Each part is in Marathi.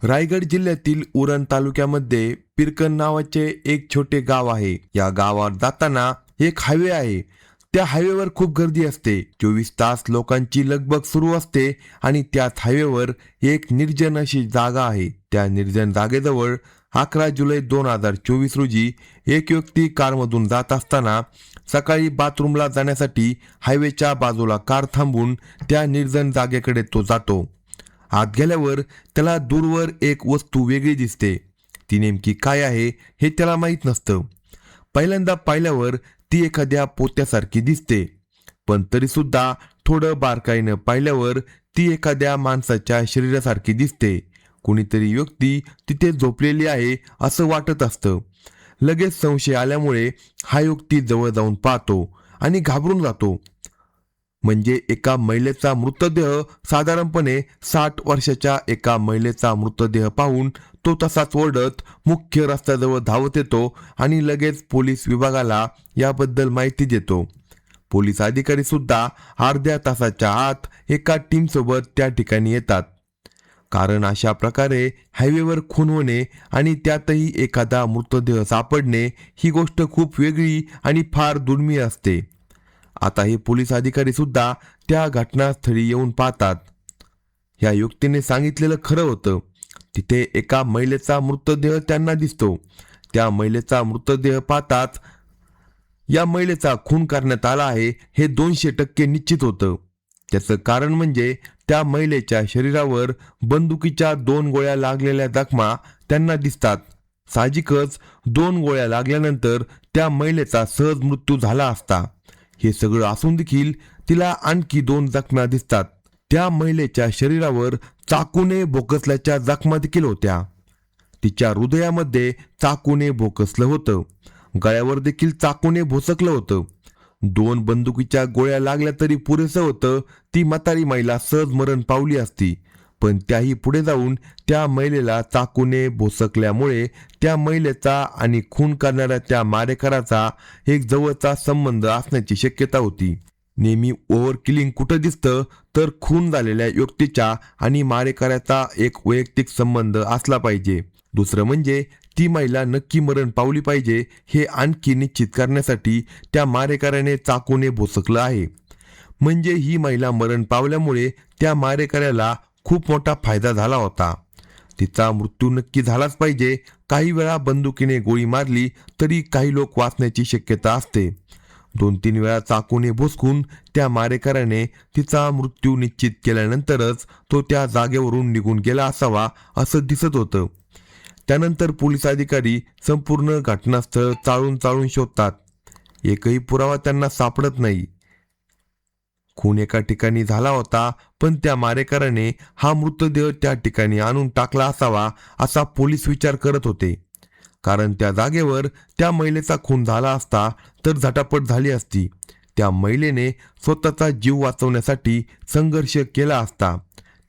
रायगड जिल्ह्यातील उरण तालुक्यामध्ये पिरकन नावाचे एक छोटे गाव आहे. या गावावर जाताना एक हायवे आहे. त्या हायवेवर खूप गर्दी असते. 24 तास लोकांची लगबग सुरू असते आणि त्याच हायवेवर एक निर्जन अशी जागा आहे. त्या निर्जन जागेजवळ 11 जुलै 2024 रोजी एक व्यक्ती कारमधून जात असताना सकाळी बाथरूमला जाण्यासाठी हायवेच्या बाजूला कार थांबून त्या निर्जन जागेकडे तो जातो. आत गेल्यावर त्याला दूरवर एक वस्तू वेगळी दिसते. ती नेमकी काय आहे हे त्याला माहीत नसतं. पहिल्यांदा पाहिल्यावर ती एखाद्या पोत्यासारखी दिसते, पण तरी सुद्धा थोडं बारकाईनं पाहिल्यावर ती एखाद्या माणसाच्या शरीरासारखी दिसते. कुणीतरी व्यक्ती तिथे झोपलेली आहे असं वाटत असतं. लगेच संशय आल्यामुळे हा व्यक्ती जवळ जाऊन पाहतो आणि घाबरून जातो. म्हणजे एका महिलेचा मृतदेह, साधारणपणे 60 वर्षाच्या एका महिलेचा मृतदेह पाहून तो तसाच ओरडत मुख्य रस्त्याजवळ धावत येतो आणि लगेच पोलीस विभागाला याबद्दल माहिती देतो. पोलीस अधिकारी सुद्धा अर्ध्या तासाच्या आत एका टीमसोबत त्या ठिकाणी येतात. कारण अशा प्रकारे हायवेवर खून होणे आणि त्यातही एखादा मृतदेह सापडणे ही गोष्ट खूप वेगळी आणि फार दुर्मिळ असते. आता हे पोलीस अधिकारी सुद्धा त्या घटनास्थळी येऊन पाहतात. या व्यक्तीने सांगितलेलं खरं होतं. तिथे एका महिलेचा मृतदेह त्यांना दिसतो. त्या महिलेचा मृतदेह पाहताच या महिलेचा खून करण्यात आला आहे हे 200% निश्चित होतं. त्याचं कारण म्हणजे त्या महिलेच्या शरीरावर बंदुकीच्या 2 गोळ्या लागलेल्या जखमा त्यांना दिसतात. साहजिकच 2 गोळ्या लागल्यानंतर त्या महिलेचा सहज मृत्यू झाला असता. हे सगळं असून देखील तिला आणखी 2 जखमा दिसतात. त्या महिलेच्या शरीरावर चाकूने भोकसल्याच्या जखमा देखील होत्या. तिच्या हृदयामध्ये चाकूने भोकसलं होतं. गळ्यावर देखील चाकूने भोसकलं होतं. 2 बंदुकीच्या गोळ्या लागल्या तरी पुरेसं होतं. ती म्हातारी महिला सहज मरण पावली असती. पण त्याही पुढे जाऊन त्या महिलेला चाकूने भोसकल्यामुळे त्या महिलेचा आणि खून करणाऱ्या त्या मारेकराचा एक जवळचा संबंध असण्याची शक्यता होती. नेहमी ओव्हर किलिंग कुठं दिसतं तर खून झालेल्या व्यक्तीच्या आणि मारेकऱ्याचा एक वैयक्तिक संबंध असला पाहिजे. दुसरं म्हणजे ती महिला नक्की मरण पावली पाहिजे हे आणखी निश्चित करण्यासाठी त्या मारेकऱ्याने चाकूने भोसकलं आहे. म्हणजे ही महिला मरण पावल्यामुळे त्या मारेकऱ्याला खूप मोठा फायदा झाला होता. तिचा मृत्यू नक्की झालाच पाहिजे. काही वेळा बंदुकीने गोळी मारली तरी काही लोक वाचण्याची शक्यता असते. 2-3 वेळा चाकूने भोसकून त्या मारेकऱ्याने तिचा मृत्यू निश्चित केल्यानंतरच तो त्या जागेवरून निघून गेला असावा असं दिसत होतं. त्यानंतर पोलीस अधिकारी संपूर्ण घटनास्थळ चाळून शोधतात. एकही पुरावा त्यांना सापडत नाही. खून एका ठिकाणी झाला होता, पण त्या मारेकऱ्याने हा मृतदेह त्या ठिकाणी आणून टाकला असावा असा पोलीस विचार करत होते. कारण त्या जागेवर त्या महिलेचा खून झाला असता तर झटापट झाली असती. त्या महिलेने स्वतःचा जीव वाचवण्यासाठी संघर्ष केला असता.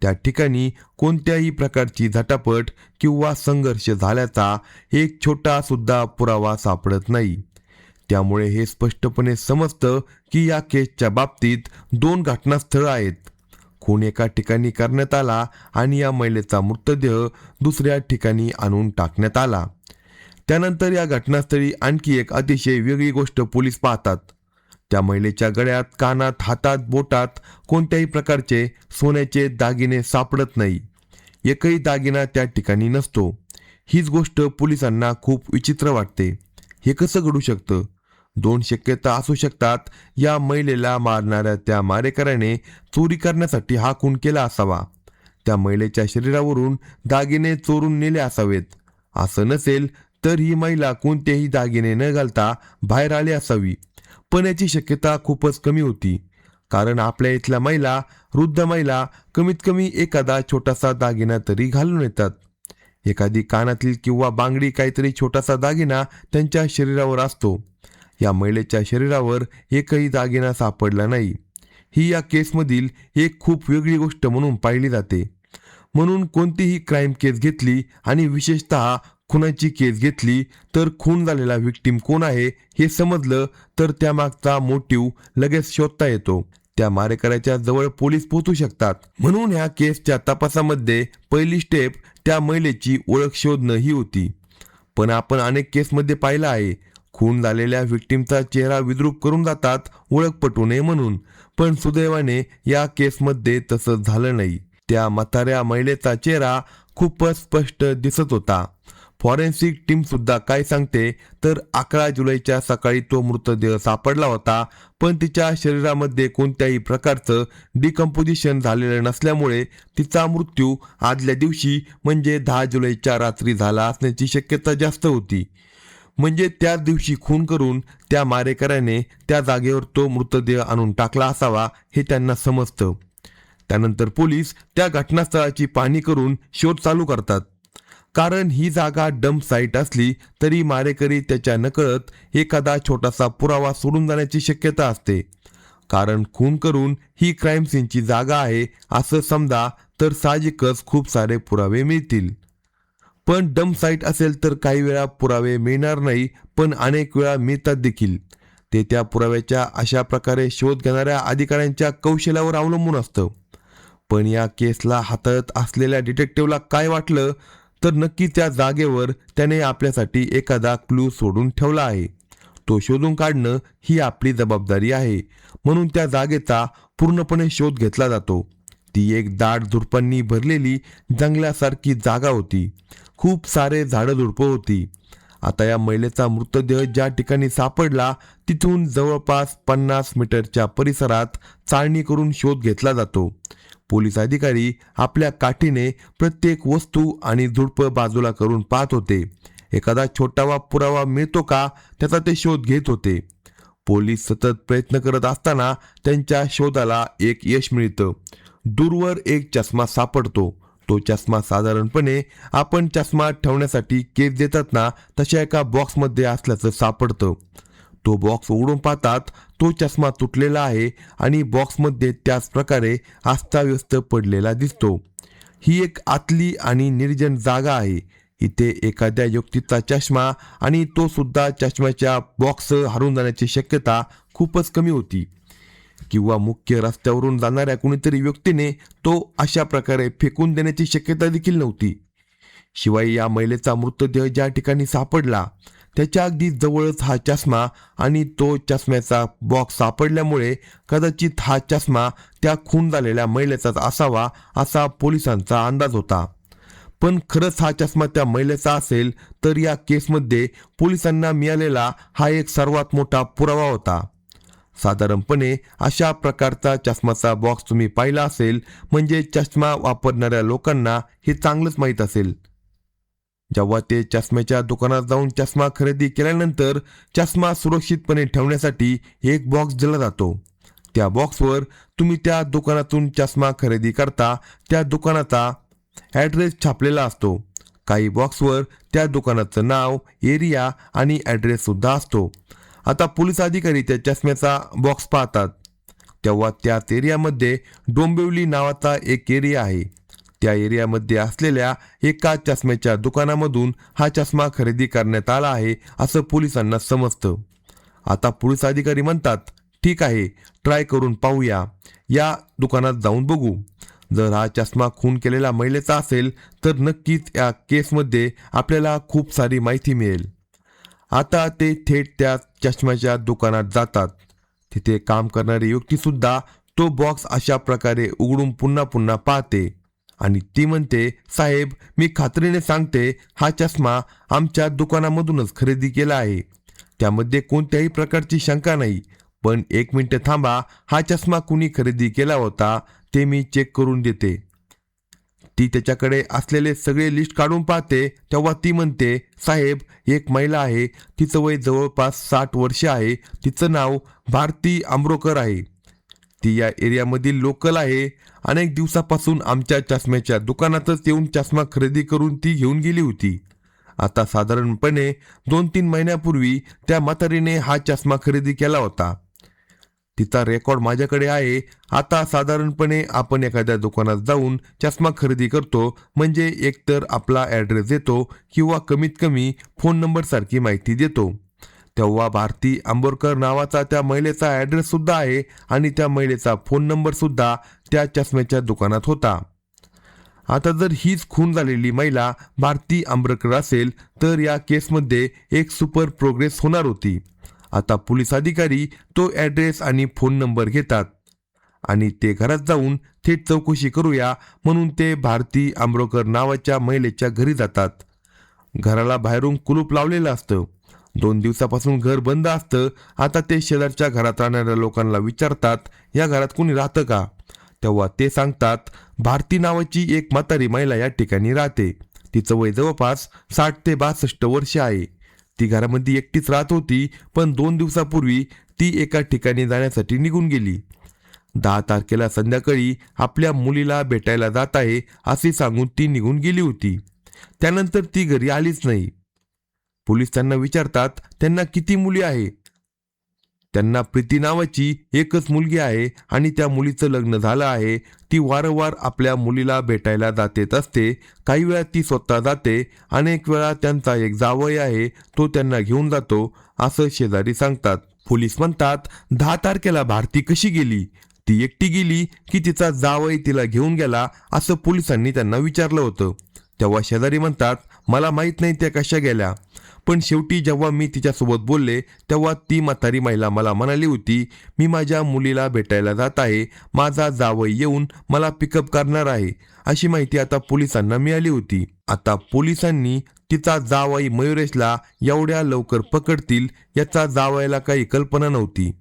त्या ठिकाणी कोणत्याही प्रकारची झटापट किंवा संघर्ष झाल्याचा एक छोटा सुद्धा पुरावा सापडत नाही. त्यामुळे हे स्पष्टपणे समजतं की या केसच्या बाबतीत 2 घटनास्थळं आहेत. खून एका ठिकाणी करण्यात आला आणि या महिलेचा मृतदेह दुसऱ्या ठिकाणी आणून टाकण्यात आला. त्यानंतर या घटनास्थळी आणखी एक अतिशय वेगळी गोष्ट पोलीस पाहतात. त्या महिलेच्या गळ्यात, कानात, हातात, बोटात कोणत्याही प्रकारचे सोन्याचे दागिने सापडत नाही. एकही दागिना त्या ठिकाणी नसतो. हीच गोष्ट पोलिसांना खूप विचित्र वाटते. हे कसं घडू शकतं? 2 शक्यता असू शकतात. या महिलेला मारणाऱ्या त्या मारेकऱ्याने चोरी करण्यासाठी हा खून केला असावा. त्या महिलेच्या शरीरावरून दागिने चोरून नेले असावेत. असं नसेल तर ही महिला कोणतेही दागिने न घालता बाहेर आली असावी. पण याची शक्यता खूपच कमी होती. कारण आपल्या इथल्या महिला, वृद्ध महिला कमीत कमी एखादा छोटासा दागिना तरी घालून येतात. एखादी कानातील किंवा बांगडी, काहीतरी छोटासा दागिना त्यांच्या शरीरावर असतो. या महिलेच्या शरीरावर एकही दागिना सापडला नाही. ही या केसमधील एक खूप वेगळी गोष्ट म्हणून पाहिली जाते. म्हणून कोणतीही क्राईम केस घेतली आणि विशेषतः खुनाची केस घेतली तर खून झालेला विक्टीम कोण आहे हे समजलं तर त्यामागचा मोटिव्ह लगेच शोधता येतो. त्या मारेकऱ्याच्या जवळ पोलीस पोहोचू शकतात. म्हणून ह्या केसच्या तपासामध्ये पहिली स्टेप त्या महिलेची ओळख शोधणं ही होती. पण आपण अनेक केसमध्ये पाहिलं आहे, खून झालेल्या व्हिक्टीमचा चेहरा विद्रूप करून जातात ओळख पटू नये म्हणून. पण सुदैवाने या केसमध्ये तसं झालं नाही. त्या म्हाताऱ्या महिलेचा चेहरा खूपच स्पष्ट दिसत होता. फॉरेन्सिक टीम सुद्धा काय सांगते तर 11 जुलैच्या सकाळी तो मृतदेह सापडला होता, पण तिच्या शरीरामध्ये कोणत्याही प्रकारचं डिकम्पोजिशन झालेलं नसल्यामुळे तिचा मृत्यू आदल्या दिवशी म्हणजे 10 जुलैच्या रात्री झाला असण्याची शक्यता जास्त होती. म्हणजे त्याच दिवशी खून करून त्या मारेकऱ्याने त्या जागेवर तो मृतदेह आणून टाकला असावा हे त्यांना समजतं. त्यानंतर पोलीस त्या घटनास्थळाची पाहणी करून शोध चालू करतात. कारण ही जागा डंप साईट असली तरी मारेकरी त्याच्या नकळत एखादा छोटासा पुरावा सोडून जाण्याची शक्यता असते. कारण खून करून ही क्राईम सीनची जागा आहे असं समजा तर साहजिकच खूप सारे पुरावे मिळतील. पण डंप साईट असेल तर काही वेळा पुरावे मिळणार नाही, पण अनेक वेळा मिळतात देखील. ते त्या पुराव्याच्या अशा प्रकारे शोध घेणाऱ्या अधिकाऱ्यांच्या कौशल्यावर अवलंबून असतं. पण या केसला हाताळत असलेल्या डिटेक्टिव्हला काय वाटलं तर नक्की त्या जागेवर त्याने आपल्यासाठी एखादा क्लू सोडून ठेवला आहे. तो शोधून काढणं ही आपली जबाबदारी आहे. म्हणून त्या जागेचा पूर्णपणे शोध घेतला जातो. ती एक दाट झुडपांनी भरलेली जंगलासारखी जागा होती. खूप सारे झाडं झुडपं होती. आता या महिलेचा मृतदेह ज्या ठिकाणी सापडला तिथून जवळपास 50 मीटरच्या परिसरात चाळणी करून शोध घेतला जातो. पोलीस अधिकारी आपल्या काठीने प्रत्येक वस्तू आणि झुडपं बाजूला करून पाहत होते. एखादा छोटा पुरावा मिळतो का त्याचा ते शोध घेत होते. पोलीस सतत प्रयत्न करत असताना त्यांच्या शोधाला एक यश मिळतं. दूरवर एक चष्मा सापडतो. तो चष्मा साधारणपणे आपण चष्मा ठेवण्यासाठी केस देतात ना तशा एका बॉक्समध्ये असल्याचं सापडतं. तो बॉक्स उघडून पाहतात तो चष्मा तुटलेला आहे आणि बॉक्समध्ये त्याच प्रकारे अस्ताव्यस्त पडलेला दिसतो. ही एक आतली आणि निर्जन जागा आहे. इथे एखाद्या व्यक्तीचा चष्मा आणि तो सुद्धा चष्म्याच्या बॉक्स हरवून जाण्याची शक्यता खूपच कमी होती. किंवा मुख्य रस्त्यावरून जाणाऱ्या कोणीतरी व्यक्तीने तो अशा प्रकारे फेकून देण्याची शक्यता देखील नव्हती. शिवाय या महिलेचा मृतदेह ज्या ठिकाणी सापडला त्याच्या अगदी जवळच हा चष्मा आणि तो चष्म्याचा बॉक्स सापडल्यामुळे कदाचित हा चष्मा त्या खून झालेल्या महिलेचाच असावा असा पोलिसांचा अंदाज होता. पण खरंच हा चष्मा त्या महिलेचा असेल तर या केसमध्ये पोलिसांना मिळालेला हा एक सर्वात मोठा पुरावा होता. साधारणपणे अशा प्रकारचा चष्माचा बॉक्स तुम्ही पाहिला असेल म्हणजे चष्मा वापरणाऱ्या लोकांना हे चांगलंच माहीत असेल. जेव्हा ते चष्म्याच्या दुकानात जाऊन चष्मा खरेदी केल्यानंतर चष्मा सुरक्षितपणे ठेवण्यासाठी एक बॉक्स दिला जातो. त्या बॉक्सवर तुम्ही त्या दुकानातून चष्मा खरेदी करता त्या दुकानाचा ॲड्रेस छापलेला असतो. काही बॉक्सवर त्या दुकानाचं नाव, एरिया आणि ॲड्रेस सुद्धा असतो. आता पोलीस अधिकारी त्या चष्म्याचा बॉक्स पाहतात तेव्हा त्याच एरियामध्ये डोंबिवली नावाचा एक एरिया आहे. त्या एरियामध्ये असलेल्या एका चष्म्याच्या दुकानामधून हा चष्मा खरेदी करण्यात आला आहे असं पोलिसांना समजतं. आता पोलीस अधिकारी म्हणतात, ठीक आहे, ट्राय करून पाहूया, या दुकानात जाऊन बघू. जर हा चष्मा खून केलेल्या महिलेचा असेल तर नक्कीच या केसमध्ये आपल्याला खूप सारी माहिती मिळेल. आता ते थेट त्या चष्म्याच्या दुकानात जातात. तिथे काम करणारी व्यक्तीसुद्धा तो बॉक्स अशा प्रकारे उघडून पुन्हा पुन्हा पाहते आणि ती म्हणते, साहेब, मी खात्रीने सांगते हा चष्मा आमच्या दुकानामधूनच खरेदी केला आहे. त्यामध्ये कोणत्याही प्रकारची शंका नाही. पण 1 मिनिट थांबा, हा चष्मा कुणी खरेदी केला होता ते मी चेक करून देते. ती त्याच्याकडे असलेले सगळे लिस्ट काढून पाहते तेव्हा ती म्हणते, साहेब, एक महिला आहे. तिचं वय जवळपास 60 वर्ष आहे. तिचं नाव भारती आंब्रोकर आहे. ती या एरियामधील लोकल आहे. अनेक दिवसापासून आमच्या चष्म्याच्या दुकानातच येऊन चष्मा खरेदी करून ती घेऊन गेली होती. आता साधारणपणे 2-3 महिन्यापूर्वी त्या म्हातारीने हा चष्मा खरेदी केला होता. तिचा रेकॉर्ड माझ्याकडे आहे. आता साधारणपणे आपण एखाद्या दुकानात जाऊन चष्मा खरेदी करतो म्हणजे एकतर आपला ॲड्रेस देतो किंवा कमीत कमी फोन नंबरसारखी माहिती देतो. तेव्हा भारती आंबोरकर नावाचा त्या महिलेचा ॲड्रेस सुद्धा आहे आणि त्या महिलेचा फोन नंबर सुद्धा त्या चष्म्याच्या दुकानात होता. आता जर हीच खून झालेली महिला भारती आंबेडकर असेल तर या केसमध्ये एक सुपर प्रोग्रेस होणार होती. आता पोलीस अधिकारी तो ॲड्रेस आणि फोन नंबर घेतात आणि ते घरात जाऊन थेट चौकशी करूया म्हणून ते भारती आंबेडकर नावाच्या महिलेच्या घरी जातात. घराला बाहेरून कुलूप लावलेलं असतं. 2 दिवसापासून घर बंद असतं. आता ते शेजारच्या घरात राहणाऱ्या लोकांना विचारतात, या घरात कोणी राहतं का? तेव्हा ते सांगतात, भारती नावाची एक म्हातारी महिला या ठिकाणी राहते. तिचं वय जवळपास 60 ते 62 वर्ष आहे. ती घरामध्ये एकटीच राहत होती, पण 2 दिवसापूर्वी ती एका ठिकाणी जाण्यासाठी निघून गेली. 10 तारखेला संध्याकाळी आपल्या मुलीला भेटायला जात आहे असे सांगून ती निघून गेली होती. त्यानंतर ती घरी आलीच नाही. पोलीस त्यांना विचारतात, त्यांना किती मुली आहे? त्यांना प्रीती नावाची एकच मुलगी आहे आणि त्या मुलीचं लग्न झालं आहे. ती वारंवार आपल्या मुलीला भेटायला जातेच असते. काही वेळा ती स्वतः जाते, अनेक वेळा त्यांचा एक जावई आहे तो त्यांना घेऊन जातो असं शेजारी सांगतात. पोलीस म्हणतात, 10 तारखेला भारती कशी गेली? ती एकटी गेली की तिचा जावई तिला घेऊन गेला असं पोलिसांनी त्यांना विचारलं होतं. तेव्हा शेजारी म्हणतात, मला माहीत नाही त्या कशा गेल्या, पण शेवटी जेव्हा मी तिच्यासोबत बोलले तेव्हा ती म्हातारी महिला मला म्हणाली होती, मी माझ्या मुलीला भेटायला जात आहे, माझा जावई येऊन मला पिकअप करणार आहे, अशी माहिती आता पोलिसांना मिळाली होती. आता पोलिसांनी तिचा जावई मयुरेशला एवढ्या लवकर पकडतील याचा जावयाला काही कल्पना नव्हती.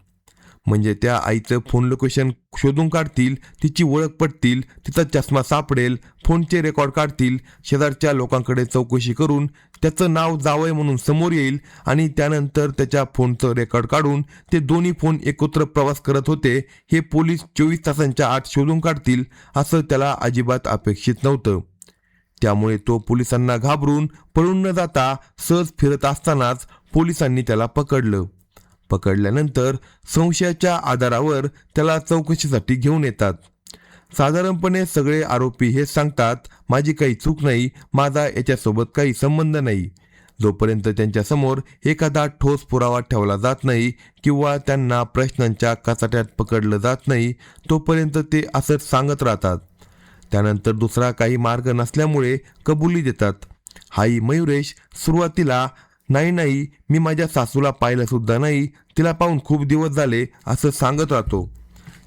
म्हणजे त्या आईचं फोन लोकेशन शोधून काढतील, तिची ओळख पटतील, तिचा चष्मा सापडेल, फोनचे रेकॉर्ड काढतील, शेजारच्या लोकांकडे चौकशी करून त्याचं नाव जावई म्हणून समोर येईल आणि त्यानंतर त्याच्या फोनचं रेकॉर्ड काढून ते दोन्ही फोन एकत्र प्रवास करत होते हे पोलीस 24 तासांच्या आत शोधून काढतील असं त्याला अजिबात अपेक्षित नव्हतं. त्यामुळे तो पोलिसांना घाबरून पळून न जाता सहज फिरत असतानाच पोलिसांनी त्याला पकडलं. पकडल्यानंतर संशयाच्या आधारावर त्याला चौकशीसाठी घेऊन येतात. साधारणपणे सगळे आरोपी हे सांगतात, माझी काही चूक नाही, माझा याच्यासोबत काही संबंध नाही. जोपर्यंत त्यांच्यासमोर एखादा ठोस पुरावा ठेवला जात नाही किंवा त्यांना प्रश्नांच्या कचाट्यात पकडलं जात नाही तोपर्यंत ते असंच सांगत राहतात. त्यानंतर दुसरा काही मार्ग नसल्यामुळे कबुली देतात. हाई मयुरेश सुरुवातीला नाही मी माझ्या सासूला पाहिलं सुद्धा नाही, तिला पाहून खूप दिवस झाले असं सांगत राहतो.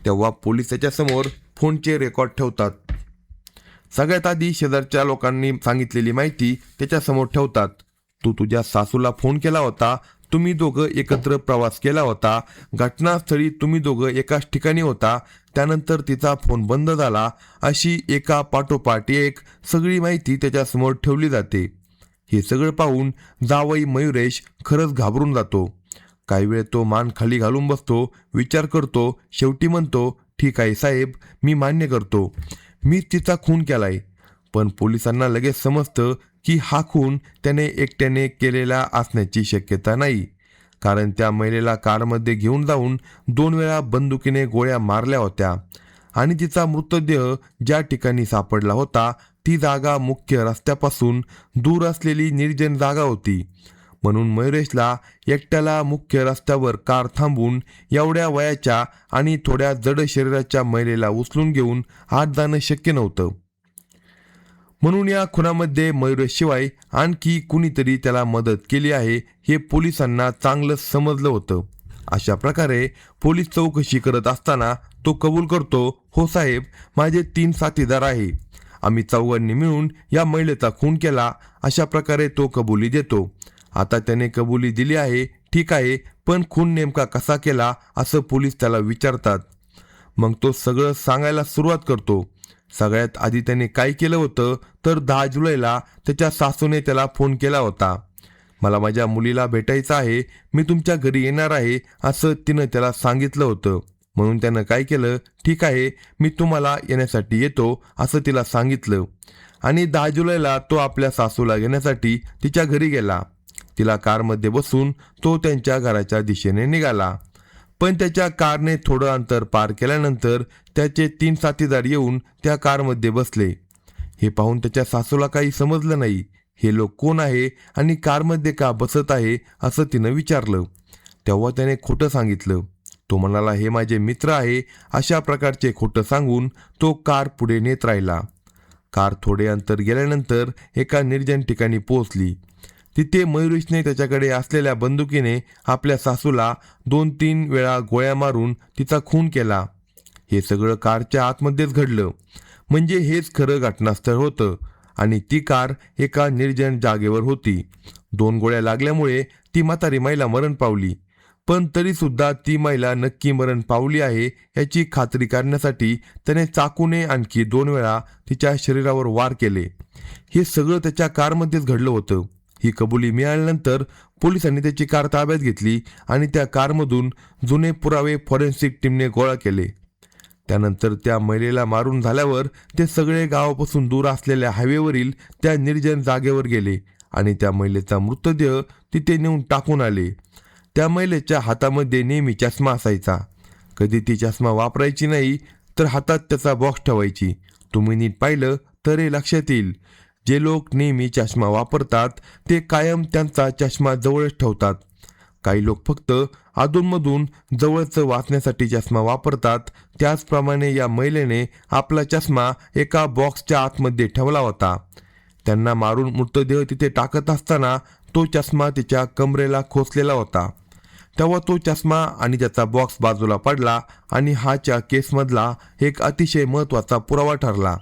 तेव्हा पोलीस त्याच्यासमोर फोनचे रेकॉर्ड ठेवतात. सगळ्यात आधी शेजारच्या लोकांनी सांगितलेली माहिती त्याच्यासमोर ठेवतात. तू तुझ्या सासूला फोन केला होता, तुम्ही दोघं एकत्र प्रवास केला होता, घटनास्थळी तुम्ही दोघं एकाच ठिकाणी होता, त्यानंतर तिचा फोन बंद झाला, अशी एका पाठोपाठ एक सगळी माहिती त्याच्यासमोर ठेवली जाते. हे सगळं पाहून जावई मयुरेश खरंच घाबरून जातो. काही वेळ तो मान खाली घालून बसतो, विचार करतो, शेवटी म्हणतो, ठीक आहे साहेब, मी मान्य करतो, मीच तिचा खून केलाय. पण पोलिसांना लगेच समजतं की हा खून त्याने एकट्याने केलेला असण्याची शक्यता नाही, कारण त्या महिलेला कारमध्ये घेऊन जाऊन 2 वेळा बंदुकीने गोळ्या मारल्या होत्या आणि तिचा मृतदेह ज्या ठिकाणी सापडला होता ती जागा मुख्य रस्त्यापासून दूर असलेली निर्जन जागा होती. म्हणून मयुरेशला एकट्याला मुख्य रस्त्यावर कार थांबवून एवढ्या वयाच्या आणि थोड्या जड शरीराच्या महिलेला उचलून घेऊन आत जाणं शक्य नव्हतं. म्हणून या खुनामध्ये मयुरेशशिवाय आणखी कुणीतरी त्याला मदत केली आहे हे पोलिसांना चांगलं समजलं होतं. अशा प्रकारे पोलीस चौकशी करत असताना तो कबूल करतो, हो साहेब, माझे 3 साथीदार आहे, आम्ही चौघांनी मिळून या महिलेचा खून केला, अशा प्रकारे तो कबुली देतो. आता त्याने कबुली दिली आहे, ठीक आहे, पण खून नेमका कसा केला असं पोलीस त्याला विचारतात. मग तो सगळं सांगायला सुरुवात करतो. सगळ्यात आधी त्याने काय केलं होतं तर 10 जुलैला त्याच्या सासूने त्याला फोन केला होता. मला माझ्या मुलीला भेटायचं आहे, मी तुमच्या घरी येणार आहे असं तिनं त्याला सांगितलं होतं. म्हणून त्यानं काय केलं, ठीक आहे, मी तुम्हाला येण्यासाठी येतो असं तिला सांगितलं आणि 10 जुलैला तो आपल्या सासूला घेण्यासाठी तिच्या घरी गेला. तिला कारमध्ये बसून तो त्यांच्या घराच्या दिशेने निघाला. पण त्याच्या कारने थोडं अंतर पार केल्यानंतर त्याचे 3 साथीदार येऊन त्या कारमध्ये बसले. हे पाहून त्याच्या सासूला काही समजलं नाही. हे लोक कोण आहे आणि कारमध्ये का बसत आहे असं तिनं विचारलं. तेव्हा त्याने खोटं सांगितलं. तो म्हणाला, हे माझे मित्र आहे, अशा प्रकारचे खोटं सांगून तो कार पुढे नेत राहिला. कार थोडे अंतर गेल्यानंतर एका निर्जन ठिकाणी पोहोचली. तिथे मयुरेशने त्याच्याकडे असलेल्या बंदुकीने आपल्या सासूला 2-3 वेळा गोळ्या मारून तिचा खून केला. हे सगळं कारच्या आतमध्येच घडलं. म्हणजे हेच खरं घटनास्थळ होतं आणि ती कार एका निर्जन जागेवर होती. 2 गोळ्या लागल्यामुळे ती म्हातारी महिला मरण पावली. पण तरी सुद्धा ती महिला नक्की मरण पावली आहे याची खात्री करण्यासाठी त्याने चाकूने आणखी 2 वेळा तिच्या शरीरावर वार केले. हे सगळं त्याच्या कारमध्येच घडलं होतं. ही कबुली मिळाल्यानंतर पोलिसांनी त्याची कार ताब्यात घेतली आणि त्या कारमधून जुने पुरावे फॉरेन्सिक टीमने गोळा केले. त्यानंतर त्या महिलेला मारून झाल्यावर ते सगळे गावापासून दूर असलेल्या हायवेवरील त्या निर्जन जागेवर गेले आणि त्या महिलेचा मृतदेह तिथे नेऊन टाकून आले. त्या महिलेच्या हातामध्ये नेहमी चष्मा असायचा. कधी ती चष्मा वापरायची नाही तर हातात त्याचा बॉक्स ठेवायची. तुम्ही नीट पाहिलं तर हे लक्षात येईल. जे लोक नेहमी चष्मा वापरतात ते कायम त्यांचा चष्मा जवळच ठेवतात. काही लोक फक्त अधूनमधून जवळचं वाचण्यासाठी चष्मा वापरतात. त्याचप्रमाणे या महिलेने आपला चष्मा एका बॉक्सच्या आतमध्ये ठेवला होता. त्यांना मारून मृतदेह तिथे टाकत असताना तो चष्मा तिच्या कमरेला खोचलेला होता. तेव्हा तो चष्मा आणि त्याचा बॉक्स बाजूला पडला आणि हा केसमधला एक अतिशय महत्त्वाचा पुरावा ठरला.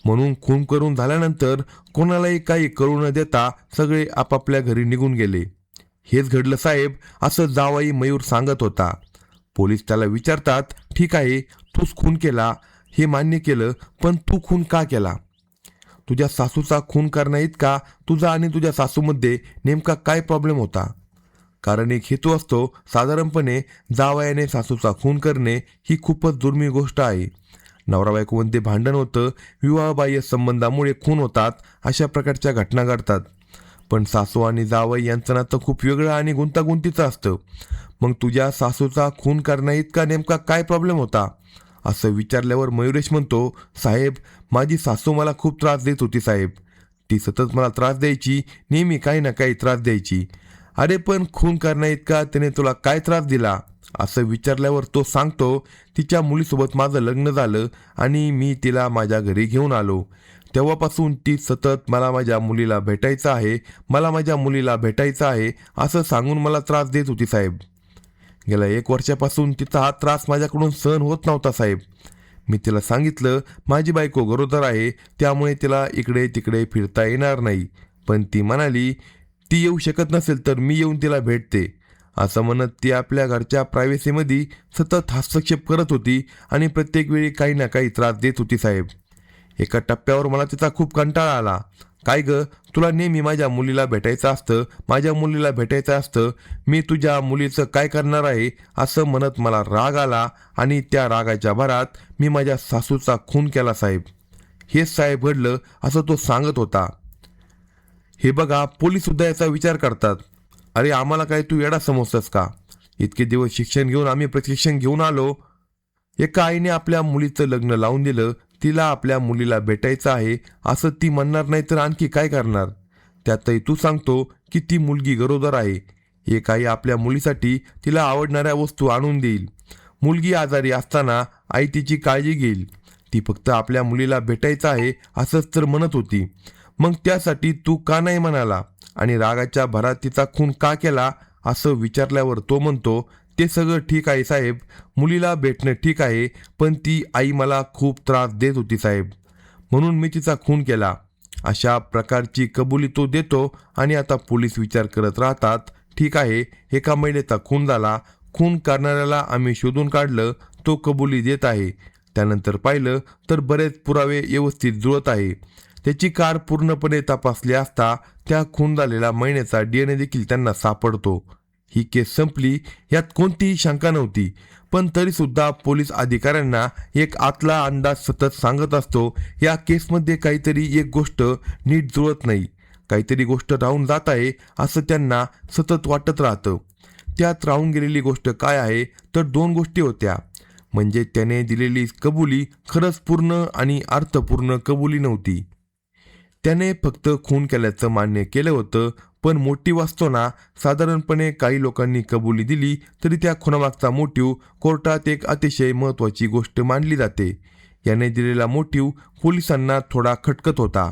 म्हणून खून करून झाल्यानंतर कोणालाही काही कळू न देता सगळे आपापल्या घरी निघून गेले. हेच घडलं साहेब, असं जावई मयूर सांगत होता. पोलीस त्याला विचारतात, ठीक आहे, तूच खून केला हे मान्य केलं, पण तू खून का केला? तुझ्या सासूचा खून करण्या इतका तुझा आणि तुझ्या सासूमध्ये नेमका काय प्रॉब्लेम होता? कारण एक हेतू असतो. साधारणपणे जावयाने सासूचा खून करणे ही खूपच दुर्मिळ गोष्ट आहे. नवरा बायकोमध्ये भांडण होतं, विवाहबाह्य संबंधामुळे खून होतात, अशा प्रकारच्या घटना घडतात. पण सासू आणि जावई यांचं नातं खूप वेगळं आणि गुंतागुंतीचं असतं. मग तुझ्या सासूचा खून करण्या इतका नेमका काय प्रॉब्लेम होता? असं विचारल्यावर मयुरेश म्हणतो, साहेब, माझी सासू मला खूप त्रास देत होती साहेब. ती सतत मला त्रास द्यायची, नेहमी काही ना काही त्रास द्यायची. अरे पण खून करण्या इतका त्याने तुला काय त्रास दिला? असं विचारल्यावर तो सांगतो, तिच्या मुलीसोबत माझं लग्न झालं आणि मी तिला माझ्या घरी घेऊन आलो. तेव्हापासून ती सतत मला माझ्या मुलीला भेटायचं आहे, मला माझ्या मुलीला भेटायचं आहे असं सांगून मला त्रास देत होती साहेब. गेल्या 1 वर्षापासून तिचा हा त्रास माझ्याकडून सहन होत नव्हता साहेब. मी तिला सांगितलं, माझी बायको गरोदर आहे, त्यामुळे तिला इकडे तिकडे फिरता येणार नाही. पण ती म्हणाली, ती येऊ शकत नसेल तर मी येऊन तिला भेटते. असं म्हणत ती आपल्या घरच्या प्रायव्हसीमध्ये सतत हस्तक्षेप करत होती आणि प्रत्येक वेळी काही ना काही त्रास देत होती साहेब. एका टप्प्यावर मला तिचा खूप कंटाळा आला. काय ग, तुला नेहमी माझ्या मुलीला भेटायचं असतं, माझ्या मुलीला भेटायचं असतं, मी तुझ्या मुलीचं काय करणार आहे असं म्हणत मला राग आला आणि त्या रागाच्या भरात मी माझ्या सासूचा खून केला साहेब. हेच साहेब घडलं असं तो सांगत होता. हे बघा, पोलीस सुद्धा याचा विचार करतात. अरे आम्हाला काय तू येडा समजतोस का? इतके दिवस शिक्षण घेऊन आम्ही प्रशिक्षण घेऊन आलो. एका आईने आपल्या मुलीचं लग्न लावून दिलं, तिला आपल्या मुलीला भेटायचं आहे असं ती म्हणणार नाही तर आणखी काय करणार? त्यातही तू सांगतो की ती मुलगी गरोदर आहे. एक आई आपल्या मुलीसाठी तिला आवडणाऱ्या वस्तू आणून देईल. मुलगी आजारी असताना आई तिची काळजी घेईल. ती फक्त आपल्या मुलीला भेटायचं आहे असंच तर म्हणत होती. मग त्यासाठी तू का नाही म्हणाला आणि रागाच्या भरात तिचा खून का केला असं विचारल्यावर तो म्हणतो, ते सगळं ठीक आहे साहेब, मुलीला भेटणं ठीक आहे, पण ती आई मला खूप त्रास देत होती साहेब, म्हणून मी तिचा खून केला. अशा प्रकारची कबुली तो देतो आणि आता पोलीस विचार करत राहतात, ठीक आहे, एका महिलेचा खून झाला, खून करणाऱ्याला आम्ही शोधून काढलं, तो कबुली देत आहे. त्यानंतर पाहिलं तर बरेच पुरावे व्यवस्थित जुळत आहे. त्याची कार पूर्णपणे तपासली असता त्या खून झालेल्या महिलेचा DNA देखील त्यांना सापडतो. ही केस संपली, यात कोणतीही शंका नव्हती. पण तरीसुद्धा पोलीस अधिकाऱ्यांना एक आतला अंदाज सतत सांगत असतो, या केसमध्ये काहीतरी एक गोष्ट नीट जुळत नाही, काहीतरी गोष्ट राहून जात आहे असं त्यांना सतत वाटत राहतं. त्यात राहून गेलेली गोष्ट काय आहे तर 2 गोष्टी होत्या. म्हणजे त्याने दिलेली कबुली खरंच पूर्ण आणि अर्थपूर्ण कबुली नव्हती. त्याने फक्त खून केल्याचं मान्य केलं होतं, पण मोटिव्ह असतो ना. साधारणपणे काही लोकांनी कबुली दिली तरी त्या खुनामागचा मोटिव्ह कोर्टात एक अतिशय महत्त्वाची गोष्ट मानली जाते. याने दिलेला मोटिव्ह पोलिसांना थोडा खटकत होता.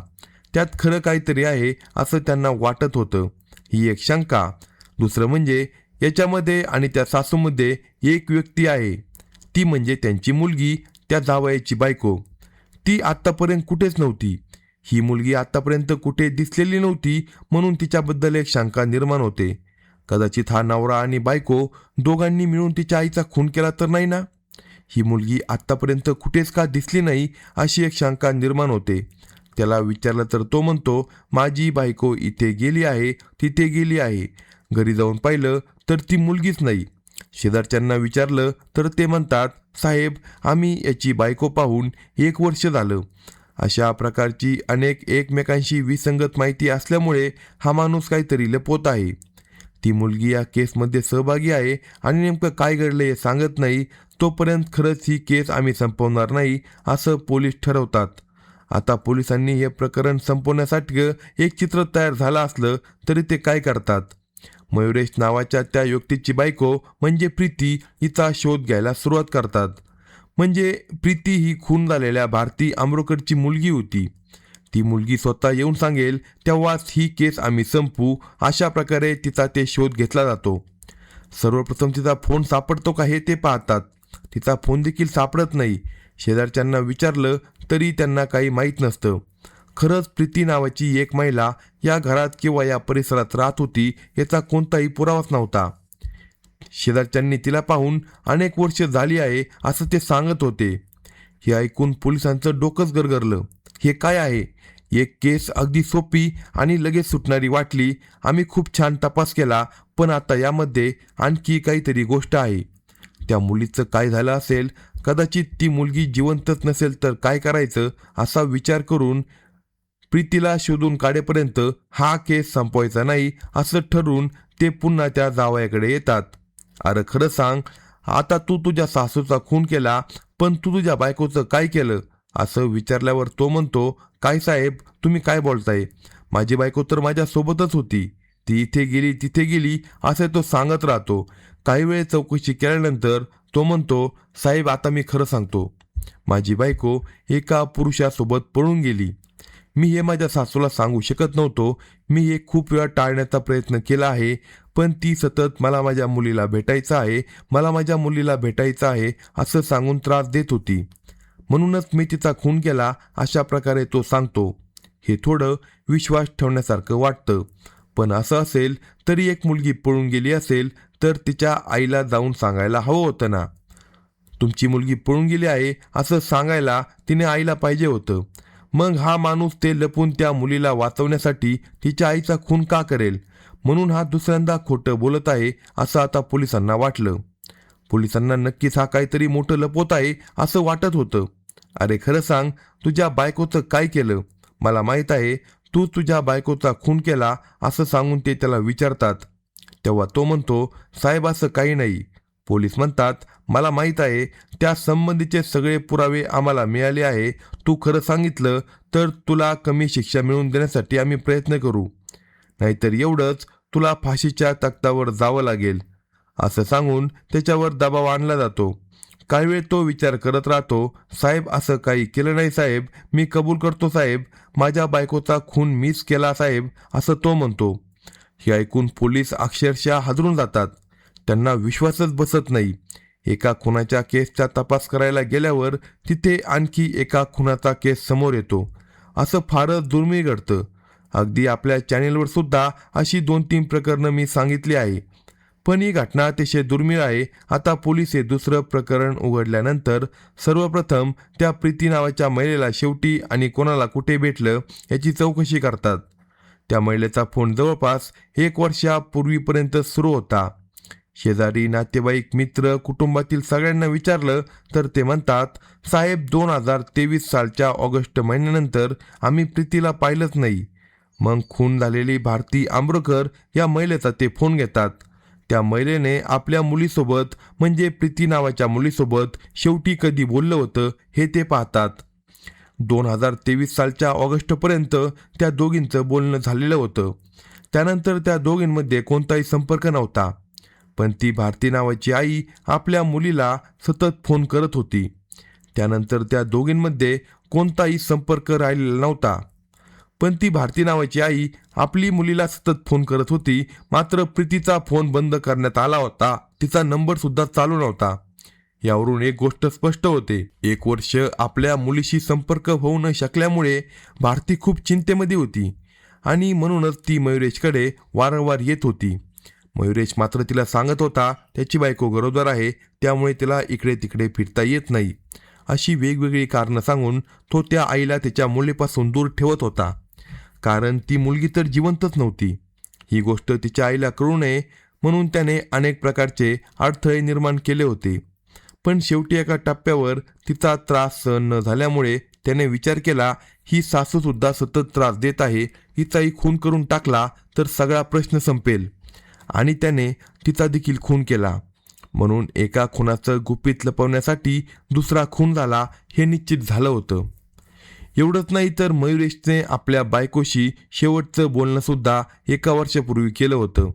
त्यात खरं काहीतरी आहे असं त्यांना वाटत होतं. ही एक शंका. दुसरं म्हणजे याच्यामध्ये आणि त्या सासूमध्ये एक व्यक्ती आहे, ती म्हणजे त्यांची मुलगी, त्या जावयाची बायको. ती आत्तापर्यंत कुठेच नव्हती. ही मुलगी आत्तापर्यंत कुठे दिसलेली नव्हती, म्हणून तिच्याबद्दल एक शंका निर्माण होते. कदाचित हा नवरा आणि बायको दोघांनी मिळून तिच्या आईचा खून केला तर नाही ना? ही मुलगी आत्तापर्यंत कुठेच का दिसली नाही अशी एक शंका निर्माण होते. त्याला विचारलं तर तो म्हणतो, माझी बायको इथे गेली आहे, तिथे गेली आहे. घरी जाऊन पाहिलं तर ती मुलगीच नाही. शेजारच्यांना विचारलं तर ते म्हणतात, साहेब आम्ही याची बायको पाहून 1 वर्ष झालं. अशा प्रकारची अनेक एकमेकांशी विसंगत माहिती असल्यामुळे हा माणूस काहीतरी लपवत आहे. ती मुलगी या केसमध्ये सहभागी आहे आणि नेमकं काय घडलं हे सांगत नाही. तोपर्यंत खरंच ही केस आम्ही संपवणार नाही असं पोलीस ठरवतात. आता पोलिसांनी हे प्रकरण संपवण्यासाठी एक चित्र तयार झालं असलं तरी ते काय करतात? मयुरेश नावाच्या त्या व्यक्तीची बायको म्हणजे प्रीती हिचा शोध घ्यायला सुरुवात करतात. म्हणजे प्रीती ही खून झालेल्या भारती आंबेडकरची मुलगी होती. ती मुलगी स्वतः येऊन सांगेल तेव्हाच ही केस आम्ही संपवू, अशा प्रकारे तिचा ते शोध घेतला जातो. सर्वप्रथम तिचा फोन सापडतो का हे ते पाहतात. तिचा फोन देखील सापडत नाही. शेजारच्यांना विचारलं तरी त्यांना काही माहीत नसतं. खरंच प्रीती नावाची एक महिला या घरात किंवा या परिसरात राहत होती याचा कोणताही पुरावाच नव्हता. शेजारच्यांनी तिला पाहून अनेक वर्ष झाली आहे असं ते सांगत होते. हे ऐकून पोलिसांचं डोकंच गरगरलं. हे काय आहे? एक केस अगदी सोपी आणि लगेच सुटणारी वाटली. आम्ही खूप छान तपास केला, पण आता यामध्ये आणखी काहीतरी गोष्ट आहे. त्या मुलीचं काय झालं असेल? कदाचित ती मुलगी जिवंतच नसेल तर काय करायचं असा विचार करून प्रीतीला शोधून काढेपर्यंत हा केस संपवायचा नाही असं ठरवून ते पुन्हा त्या जावयाकडे येतात. अरे खरं सांग, आता तू तुझ्या सासूचा खून केला, पण तू तुझ्या बायकोचं काय केलं असं विचारल्यावर तो म्हणतो, काय साहेब तुम्ही काय बोलताय? माझी बायको तर माझ्या सोबतच होती. ती इथे गेली तिथे गेली असे तो सांगत राहतो. काही वेळ चौकशी केल्यानंतर तो म्हणतो, साहेब आता मी खरं सांगतो. माझी बायको एका पुरुषासोबत पळून गेली. मी हे माझ्या सासूला सांगू शकत नव्हतो. मी हे खूप वेळा टाळण्याचा प्रयत्न केला आहे, पण ती सतत मला माझ्या मुलीला भेटायचं आहे, मला माझ्या मुलीला भेटायचं आहे असं सांगून त्रास देत होती. म्हणूनच मी तिचा खून केला, अशा प्रकारे तो सांगतो. हे थोडं विश्वास ठेवण्यासारखं वाटतं. पण असं असेल तरी एक मुलगी पळून गेली असेल तर तिच्या आईला जाऊन सांगायला हवं होतं ना. तुमची मुलगी पळून गेली आहे असं सांगायला तिने आईला पाहिजे होतं. मग हा माणूस ते लपून त्या मुलीला वाचवण्यासाठी तिच्या आईचा खून का करेल? म्हणून हा दुसऱ्यांदा खोटं बोलत आहे असं आता पोलिसांना वाटलं. पोलिसांना नक्कीच हा काहीतरी मोठं लपवत आहे असं वाटत होतं. अरे खरं सांग, तुझ्या बायकोचं काय केलं? मला माहीत आहे तू तुझ्या बायकोचा खून केला असं सांगून ते त्याला विचारतात. तेव्हा तो म्हणतो, साहेब असं काही नाही. पोलीस म्हणतात, मला माहीत आहे त्या संबंधीचे सगळे पुरावे आम्हाला मिळाले आहे. तू खरं सांगितलं तर तुला कमी शिक्षा मिळवून देण्यासाठी आम्ही प्रयत्न करू, नाहीतर एवढंच तुला फाशीच्या तख्तावर जावं लागेल असं सांगून त्याच्यावर दबाव आणला जातो. काही वेळ तो विचार करत राहतो. साहेब असं काही केलं नाही साहेब, मी कबूल करतो साहेब, माझ्या बायकोचा खून मीच केला साहेब असं तो म्हणतो. हे ऐकून पोलीस अक्षरशः हादरून जातात. त्यांना विश्वासच बसत नाही. एका खुनाच्या केसचा तपास करायला गेल्यावर तिथे आणखी एका खुनाचा केस समोर येतो. असं फारच दुर्मिळ घडतं. अगदी आपल्या चॅनेलवर सुद्धा अशी 2-3 प्रकरणं मी सांगितली आहे, पण ही घटना अतिशय दुर्मिळ आहे. आता पोलीस हे दुसरं प्रकरण उघडल्यानंतर सर्वप्रथम त्या प्रीती नावाच्या महिलेला शेवटी आणि कोणाला कुठे भेटलं याची चौकशी करतात. त्या महिलेचा फोन जवळपास 1 वर्षापूर्वीपर्यंत सुरू होता. शेजारी, नातेवाईक, मित्र, कुटुंबातील सगळ्यांना विचारलं तर ते म्हणतात, साहेब 2023 सालच्या ऑगस्ट महिन्यानंतर आम्ही प्रीतीला पाहिलंच नाही. मग खून झालेली भारती आंबेडकर या महिलेचा ते फोन घेतात. त्या महिलेने आपल्या मुलीसोबत म्हणजे प्रीती नावाच्या मुलीसोबत शेवटी कधी बोललं होतं हे ते पाहतात. 2023 सालच्या ऑगस्टपर्यंत त्या दोघींचं बोलणं झालेलं होतं. त्यानंतर त्या दोघींमध्ये कोणताही संपर्क नव्हता. पण ती भारती नावाची आई आपल्या मुलीला सतत फोन करत होती. त्यानंतर त्या दोघींमध्ये कोणताही संपर्क राहिलेला नव्हता. पण ती भारती नावाची आई आपली मुलीला सतत फोन करत होती, मात्र प्रीतीचा फोन बंद करण्यात आला होता. तिचा नंबर सुद्धा चालू नव्हता. यावरून एक गोष्ट स्पष्ट होते, 1 वर्ष आपल्या मुलीशी संपर्क होऊ न शकल्यामुळे भारती खूप चिंतेमध्ये होती आणि म्हणूनच ती मयुरेशकडे वारंवार येत होती. मयुरेश मात्र तिला सांगत होता त्याची बायको गरोदर आहे, त्यामुळे तिला इकडे तिकडे फिरता येत नाही, अशी वेगवेगळी कारणं सांगून तो त्या आईला त्याच्या मुलीपासून दूर ठेवत होता. कारण ती मुलगी तर जिवंतच नव्हती. ही गोष्ट तिच्या आईला कळू नये म्हणून त्याने अनेक प्रकारचे अडथळे निर्माण केले होते. पण शेवटी एका टप्प्यावर तिचा त्रास सहन न झाल्यामुळे त्याने विचार केला, ही सासूसुद्धा सतत त्रास देत आहे, हिचाही खून करून टाकला तर सगळा प्रश्न संपेल. आणि त्याने तिचा देखील खून केला. म्हणून एका खुनाचं गुपित लपवण्यासाठी दुसरा खून झाला हे निश्चित झालं होतं. एवढंच नाही तर मयुरेशने आपल्या बायकोशी शेवटचं बोलणं सुद्धा 1 वर्षापूर्वी केलं होतं.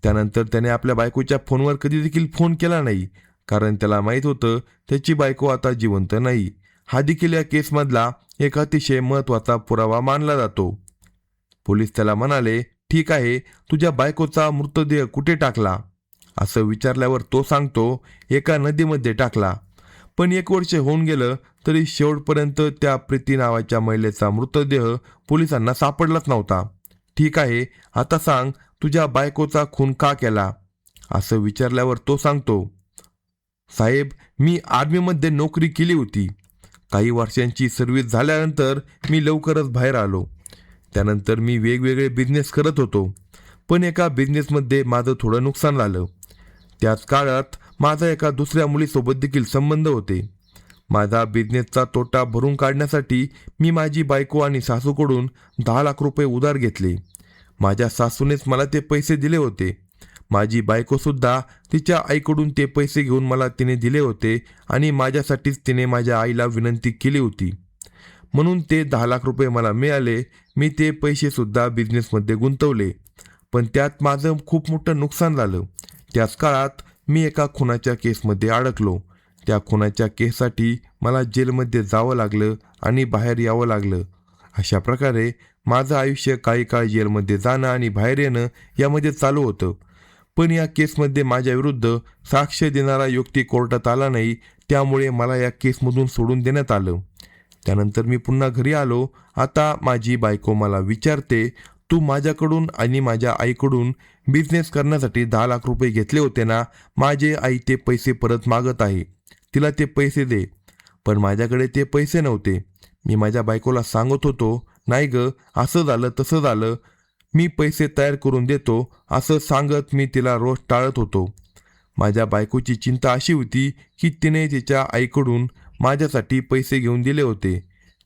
त्यानंतर त्याने आपल्या बायकोच्या फोनवर कधी देखील फोन केला नाही, कारण त्याला माहीत होतं त्याची बायको आता जिवंत नाही. हा देखील या केसमधला एक अतिशय महत्त्वाचा पुरावा मानला जातो. पोलीस त्याला म्हणाले, ठीक आहे, तुझ्या बायकोचा मृतदेह कुठे टाकला? असं विचारल्यावर तो सांगतो, एका नदीमध्ये टाकला. पण 1 वर्ष होऊन गेलं तरी शेवटपर्यंत त्या प्रीती नावाच्या महिलेचा मृतदेह पोलिसांना सापडलाच नव्हता. ठीक आहे, आता सांग, तुझ्या बायकोचा खून का केला? असं विचारल्यावर तो सांगतो, साहेब, मी आर्मीमध्ये नोकरी केली होती. काही वर्षांची सर्व्हिस झाल्यानंतर मी लवकरच बाहेर आलो. त्यानंतर मी वेगवेगळे बिझनेस करत होतो, पण एका बिझनेसमध्ये माझं थोडं नुकसान झालं. त्याच काळात माझा एका दुसऱ्या मुलीसोबत देखील संबंध होते. माझा बिझनेसचा तोटा भरून काढण्यासाठी मी माझी बायको आणि सासूकडून 10 लाख रुपये उधार घेतले. माझ्या सासूनेच मला ते पैसे दिले होते. माझी बायकोसुद्धा तिच्या आईकडून ते पैसे घेऊन मला तिने दिले होते आणि माझ्यासाठीच तिने माझ्या आईला विनंती केली होती. म्हणून ते 10 लाख रुपये मला मिळाले. मी ते पैसेसुद्धा बिझनेसमध्ये गुंतवले, पण त्यात माझं खूप मोठं नुकसान झालं. त्याच काळात मी एका खुनाच्या केसमध्ये अडकलो. त्या खुनाच्या केससाठी मला जेलमध्ये जावं लागलं आणि बाहेर यावं लागलं. अशा प्रकारे माझं आयुष्य काही काळ जेलमध्ये जाणं आणि बाहेर येणं यामध्ये चालू होतं. पण या केसमध्ये माझ्या विरुद्ध साक्ष देणारा व्यक्ती कोर्टात आला नाही, त्यामुळे मला या केसमधून सोडून देण्यात आलं. त्यानंतर मी पुन्हा घरी आलो. आता माझी बायको मला विचारते, तू माझ्याकडून आणि माझ्या आईकडून बिझनेस करण्यासाठी 10 लाख रुपये घेतले होते ना? माझे आई ते पैसे परत मागत आहे, तिला ते पैसे दे. पण माझ्याकडे ते पैसे नव्हते. मी माझ्या बायकोला सांगत होतो, नाही ग, असं झालं तसं झालं, मी पैसे तयार करून देतो, असं सांगत मी तिला रोज टाळत होतो. माझ्या बायकोची चिंता अशी होती की तिने तिच्या आईकडून माझ्यासाठी पैसे घेऊन दिले होते.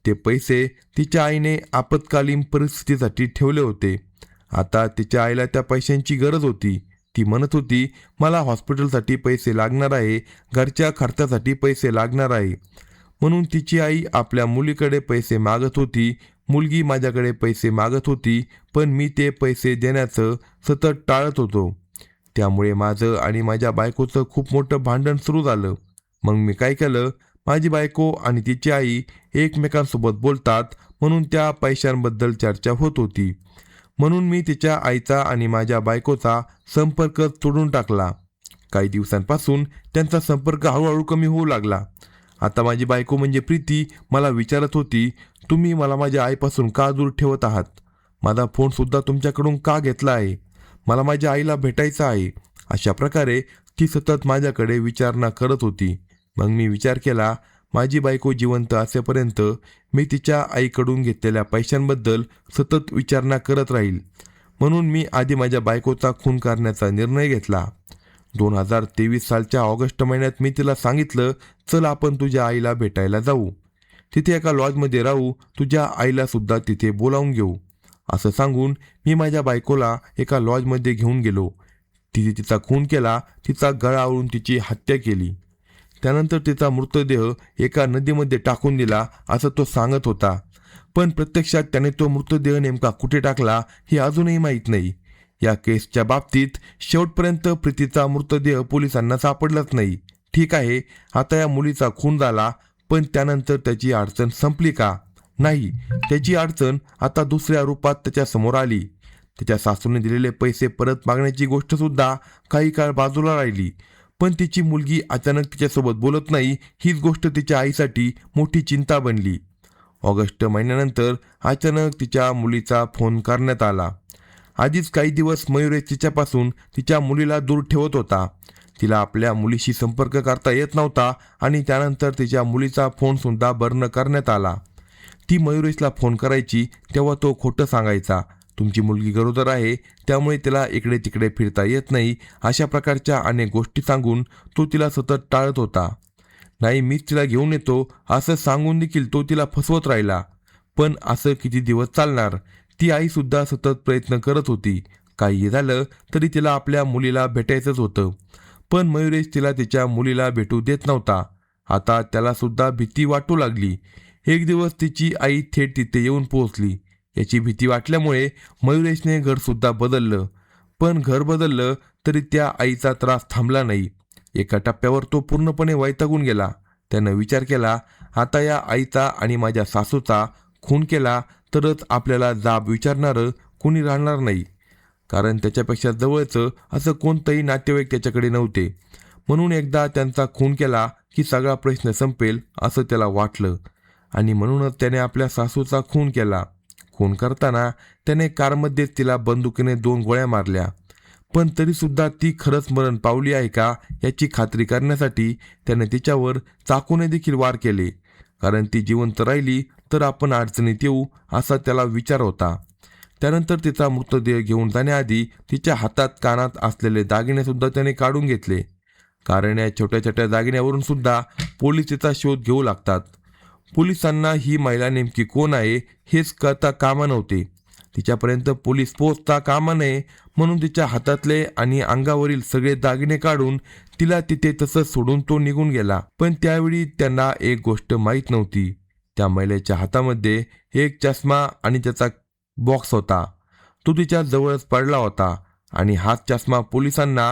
ते पैसे तिच्या आईने आपत्कालीन परिस्थितीसाठी ठेवले होते. आता तिच्या आईला त्या पैशांची गरज होती. ती म्हणत होती, मला हॉस्पिटलसाठी पैसे लागणार आहे, घरच्या खर्चासाठी पैसे लागणार आहे. म्हणून तिची आई आपल्या मुलीकडे पैसे मागत होती. मुलगी माझ्याकडे पैसे मागत होती, पण मी ते पैसे देण्याचं सतत टाळत होतो. त्यामुळे माझं आणि माझ्या बायकोचं खूप मोठं भांडण सुरू झालं. मग मी काय केलं, माझी बायको आणि तिची आई एकमेकांसोबत बोलतात म्हणून त्या पैशांबद्दल चर्चा होत होती. म्हणून मी तिच्या आईचा आणि माझ्या बायकोचा संपर्क तोडून टाकला. काही दिवसांपासून त्यांचा संपर्क हळूहळू कमी होऊ लागला. आता माझी बायको म्हणजे प्रीती मला विचारत होती, तुम्ही मला माझ्या आईपासून का दूर ठेवत आहात? माझा फोनसुद्धा तुमच्याकडून का घेतला आहे? मला माझ्या आईला भेटायचं आहे. अशा प्रकारे ती सतत माझ्याकडे विचारणा करत होती. मग मी विचार केला, माझी बायको जिवंत असेपर्यंत मी तिच्या आईकडून घेतलेल्या पैशांबद्दल सतत विचारणा करत राहील. म्हणून मी आधी माझ्या बायकोचा खून करण्याचा निर्णय घेतला. 2023 सालच्या ऑगस्ट महिन्यात मी तिला सांगितलं, चल आपण तुझ्या आईला भेटायला जाऊ, तिथे एका लॉजमध्ये राहू, तुझ्या आईला सुद्धा तिथे बोलावून घेऊ. असं सांगून मी माझ्या बायकोला एका लॉजमध्ये घेऊन गेलो. तिथे तिचा खून केला, तिचा गळा आवळून तिची हत्या केली. त्यानंतर तिचा मृतदेह एका नदीमध्ये टाकून दिला असं तो सांगत होता. पण प्रत्यक्षात त्याने तो मृतदेह नेमका कुठे टाकला हे अजूनही माहीत नाही. या केसच्या बाबतीत शेवटपर्यंत प्रीतीचा मृतदेह पोलिसांना सापडलाच नाही. ठीक आहे, आता या मुलीचा खून झाला, पण त्यानंतर त्याची अडचण संपली का? नाही, त्याची अडचण आता दुसऱ्या रूपात त्याच्या समोर आली. त्याच्या सासूने दिलेले पैसे परत मागण्याची गोष्ट सुद्धा काही काळ बाजूला राहिली. पण तिची मुलगी अचानक तिच्यासोबत बोलत नाही, हीच गोष्ट तिच्या आईसाठी मोठी चिंता बनली. ऑगस्ट महिन्यानंतर अचानक तिच्या मुलीचा फोन करण्यात आला. आधीच काही दिवस मयुरेश तिच्यापासून तिच्या मुलीला दूर ठेवत होता. तिला आपल्या मुलीशी संपर्क करता येत नव्हता आणि त्यानंतर तिच्या मुलीचा फोन सुद्धा बंद करण्यात आला. ती मयुरेशला फोन करायची तेव्हा तो खोटं सांगायचा. तुमची मुलगी गरोदर आहे, त्यामुळे तिला इकडे तिकडे फिरता येत नाही, अशा प्रकारच्या अनेक गोष्टी सांगून तो तिला सतत टाळत होता. नाही, मीच तिला घेऊन येतो असं सांगून देखील तो तिला फसवत राहिला. पण असं किती दिवस चालणार? ती आई सुद्धा सतत प्रयत्न करत होती. काही झालं तरी तिला आपल्या मुलीला भेटायचंच होतं. पण मयुरेश तिला तिच्या मुलीला भेटू देत नव्हता. आता त्याला सुद्धा भीती वाटू लागली. एक दिवस तिची आई थेट तिथे येऊन पोहोचली. याची भीती वाटल्यामुळे मयुरेशने घर सुद्धा बदललं. पण घर बदललं तरी त्या आईचा त्रास थांबला नाही. एका टप्प्यावर तो पूर्णपणे वैतागून गेला. त्यानं विचार केला, आता या आईचा आणि माझ्या सासूचा खून केला तरच आपल्याला जाब विचारणारं कोणी राहणार नाही. कारण त्याच्यापेक्षा जवळचं असं कोणतंही नातेवाईक त्याच्याकडे नव्हते. म्हणून एकदा त्यांचा खून केला की सगळा प्रश्न संपेल असं त्याला वाटलं. आणि म्हणूनच त्याने आपल्या सासूचा खून केला. खून करताना त्याने कारमध्येच तिला बंदुकीने 2 गोळ्या मारल्या. पण तरीसुद्धा ती खरंच मरण पावली आहे का याची खात्री करण्यासाठी त्याने तिच्यावर चाकूने देखील वार केले. कारण ती जिवंत राहिली तर आपण अडचणीत येऊ असा त्याला विचार होता. त्यानंतर तिचा मृतदेह घेऊन जाण्याआधी तिच्या हातात कानात असलेले दागिने सुद्धा त्याने काढून घेतले. कारण या छोट्या छोट्या दागिन्यावरून सुद्धा पोलीस तिचा शोध घेऊ लागतात. पोलिसांना ही महिला नेमकी कोण आहे हेच कळता कामा नव्हते. तिच्यापर्यंत पोलीस पोहोचता कामा नये म्हणून तिच्या हातातले आणि अंगावरील सगळे दागिने काढून तिला तिथे तसंच सोडून तो निघून गेला. पण त्यावेळी त्यांना एक गोष्ट माहीत नव्हती. त्या महिलेच्या हातामध्ये एक चष्मा आणि त्याचा बॉक्स होता. तो तिच्या जवळच पडला होता आणि हाच चष्मा पोलिसांना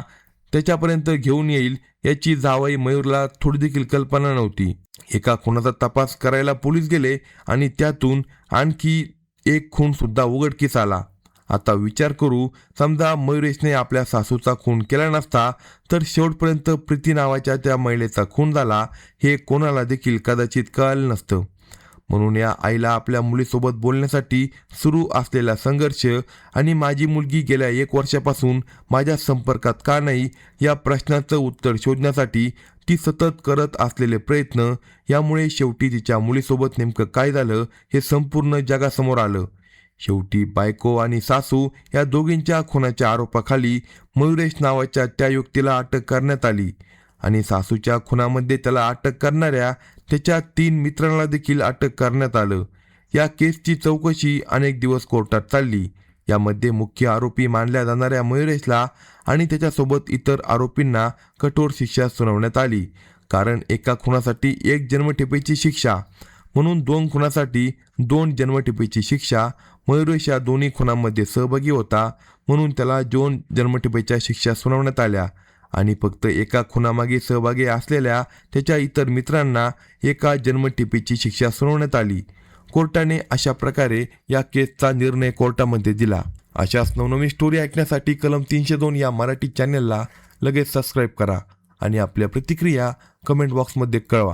त्याच्यापर्यंत घेऊन येईल याची जावई मयूरला थोडी देखील कल्पना नव्हती. एका खुनाचा तपास करायला पोलीस गेले आणि त्यातून आणखी एक खून सुद्धा उघडकीस आला. आता विचार करू, समजा मयुरेशने आपल्या सासूचा खून केला नसता तर शेवटपर्यंत प्रीती नावाच्या त्या महिलेचा खून झाला हे कोणाला देखील कदाचित कळलं नसतं. म्हणून या आईला आपल्या मुलीसोबत बोलण्यासाठी सुरू असलेला संघर्ष आणि माझी मुलगी गेल्या 1 वर्षापासून माझ्या संपर्कात का नाही या प्रश्नाचं उत्तर शोधण्यासाठी ती सतत करत असलेले प्रयत्न यामुळे शेवटी तिच्या मुलीसोबत नेमकं काय झालं हे संपूर्ण जगासमोर आलं. शेवटी बायको आणि सासू या दोघींच्या खुनाच्या आरोपाखाली मयुरेश नावाच्या त्या व्यक्तीला अटक करण्यात आली आणि सासूच्या खुनामध्ये त्याला अटक करणाऱ्या त्याच्या 3 मित्रांना देखील अटक करण्यात आलं. या केसची चौकशी अनेक दिवस कोर्टात चालली. यामध्ये मुख्य आरोपी मानल्या जाणाऱ्या मयुरेशला आणि त्याच्यासोबत इतर आरोपींना कठोर शिक्षा सुनावण्यात आली. कारण एका खुनासाठी 1 जन्मठेपेची शिक्षा म्हणून 2 खुनासाठी 2 जन्मठेपेची शिक्षा. मयुरेश या दोन्ही खुनांमध्ये सहभागी होता म्हणून त्याला 2 जन्मठेपेच्या शिक्षा सुनावण्यात आल्या आणि फक्त एका खुनामागे सहभागी असलेल्या त्याच्या इतर मित्रांना 1 जन्मठेपेची शिक्षा सुनावण्यात आली. कोर्टाने अशा प्रकारे या केसचा निर्णय कोर्टामध्ये दिला. अशाच नवनवीन स्टोरी ऐकण्यासाठी कलम 302 या मराठी चॅनलला लगेच सबस्क्राईब करा आणि आपल्या प्रतिक्रिया कमेंट बॉक्समध्ये कळवा.